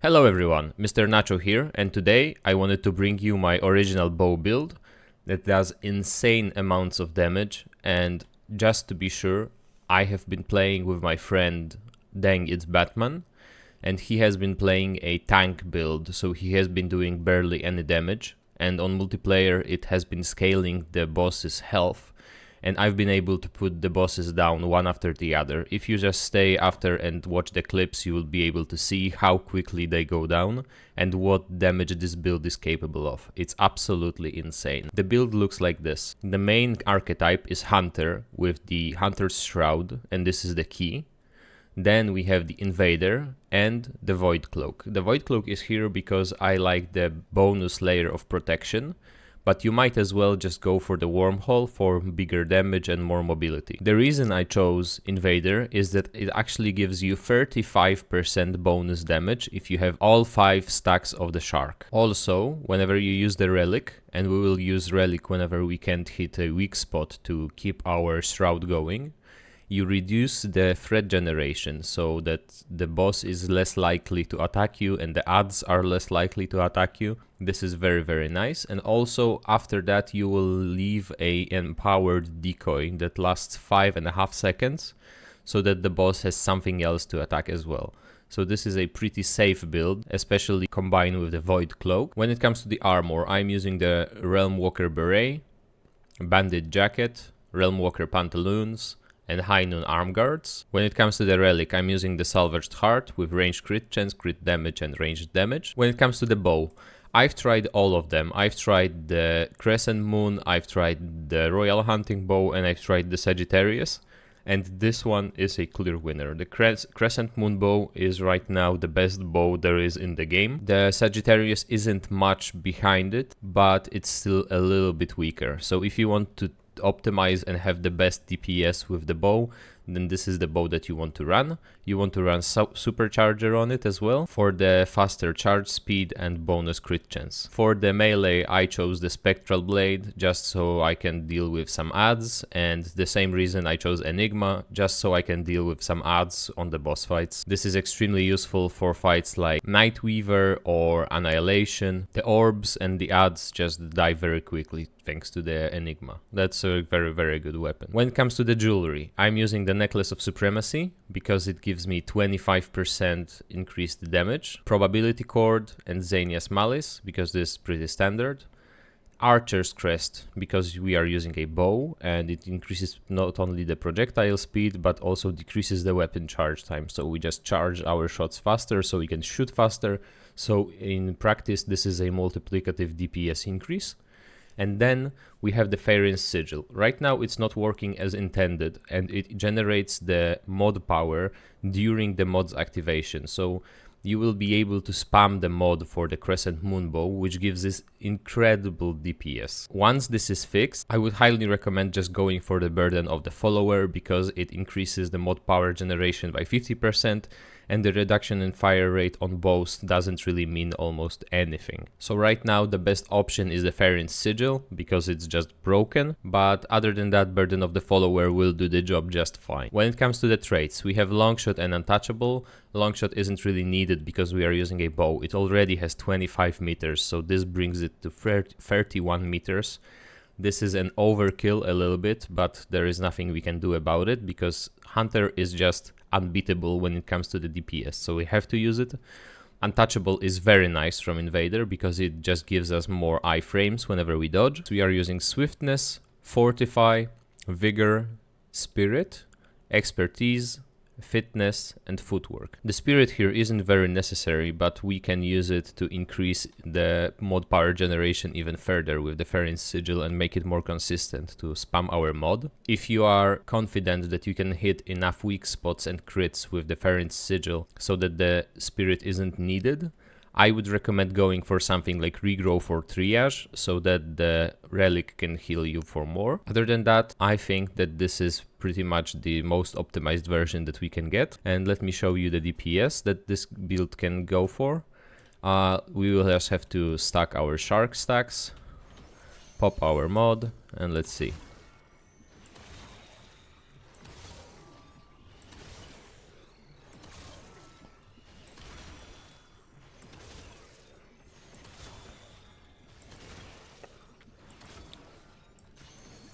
Hello everyone, Mr. Nacho here, and today I wanted to bring you my original bow build that does insane amounts of damage. And just to be sure, I have been playing with my friend Dang It's Batman, and he has been playing a tank build, so he has been doing barely any damage, and on multiplayer it has been scaling the boss's health, and I've been able to put the bosses down one after the other. If you just stay after and watch the clips, you will be able to see how quickly they go down and what damage this build is capable of. It's absolutely insane. The build looks like this. The main archetype is Hunter with the Hunter's Shroud, and this is the key. Then we have the Invader and the Void Cloak. The Void Cloak is here because I like the bonus layer of protection, but you might as well just go for the Wormhole for bigger damage and more mobility. The reason I chose Invader is that it actually gives you 35% bonus damage if you have all 5 stacks of the Shark. Also, whenever you use the Relic, and we will use Relic whenever we can't hit a weak spot to keep our Shroud going, you reduce the threat generation so that the boss is less likely to attack you and the adds are less likely to attack you. This is very nice. And also after that you will leave a empowered decoy that lasts 5.5 seconds so that the boss has something else to attack as well. So this is a pretty safe build, especially combined with the Void Cloak. When it comes to the armor, I'm using the Realm Walker Beret, Bandit Jacket, Realm Walker Pantaloons, and High Noon Arm Guards. When it comes to the Relic, I'm using the Salvaged Heart with ranged crit chance, crit damage and ranged damage. When it comes to the bow, I've tried all of them. I've tried the Crescent Moon, I've tried the Royal Hunting Bow, and I've tried the Sagittarius. And this one is a clear winner. The Crescent Moon bow is right now the best bow there is in the game. The Sagittarius isn't much behind it, but it's still a little bit weaker. So if you want to optimize and have the best DPS with the bow, then this is the bow that you want to run. You want to run supercharger on it as well for the faster charge speed and bonus crit chance. For the melee, I chose the Spectral Blade just so I can deal with some adds, and the same reason I chose Enigma, just so I can deal with some adds on the boss fights. This is extremely useful for fights like Nightweaver or Annihilation. The orbs and the adds just die very quickly thanks to the Enigma. That's a very good weapon. When it comes to the jewelry, I'm using the Necklace of Supremacy because it gives me 25% increased damage. Probability Cord and Xania's Malice because this is pretty standard. Archer's Crest because we are using a bow and it increases not only the projectile speed but also decreases the weapon charge time, so we just charge our shots faster so we can shoot faster. So in practice this is a multiplicative DPS increase. And then we have the Faerin's Sigil. Right now it's not working as intended and it generates the mod power during the mod's activation. So you will be able to spam the mod for the Crescent Moon bow, which gives this incredible DPS. Once this is fixed, I would highly recommend just going for the Burden of the Follower because it increases the mod power generation by 50%. And the reduction in fire rate on bows doesn't really mean almost anything. So right now the best option is the Faerin's Sigil because it's just broken, but other than that, Burden of the Follower will do the job just fine. When it comes to the traits, we have Longshot and Untouchable. Longshot isn't really needed because we are using a bow. It already has 25 meters, so this brings it to 31 meters. This is an overkill a little bit, but there is nothing we can do about it because Hunter is just unbeatable when it comes to the DPS, so we have to use it. Untouchable is very nice from Invader because it just gives us more iframes whenever we dodge. So we are using Swiftness, Fortify, Vigor, Spirit, Expertise, Fitness and Footwork. The Spirit here isn't very necessary, but we can use it to increase the mod power generation even further with the Faerin's Sigil and make it more consistent to spam our mod. If you are confident that you can hit enough weak spots and crits with the Faerin's Sigil so that the Spirit isn't needed, I would recommend going for something like Regrowth or Triage so that the Relic can heal you for more. Other than that, I think that this is pretty much the most optimized version that we can get. And let me show you the DPS that this build can go for. We will just have to stack our Shark stacks, pop our mod, and let's see.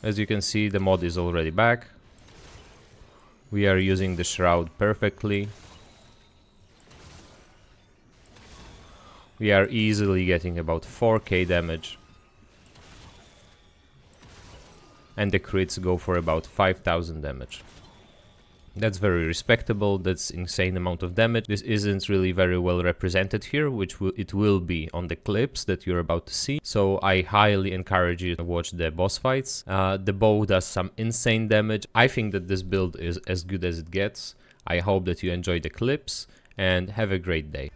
As you can see, the mod is already back. We are using the shroud perfectly. We are easily getting about 4k damage. And the crits go for about 5000 damage. That's very respectable, that's insane amount of damage. This isn't really very well represented here, which it will be on the clips that you're about to see. So I highly encourage you to watch the boss fights. The bow does some insane damage. I think that this build is as good as it gets. I hope that you enjoy the clips and have a great day.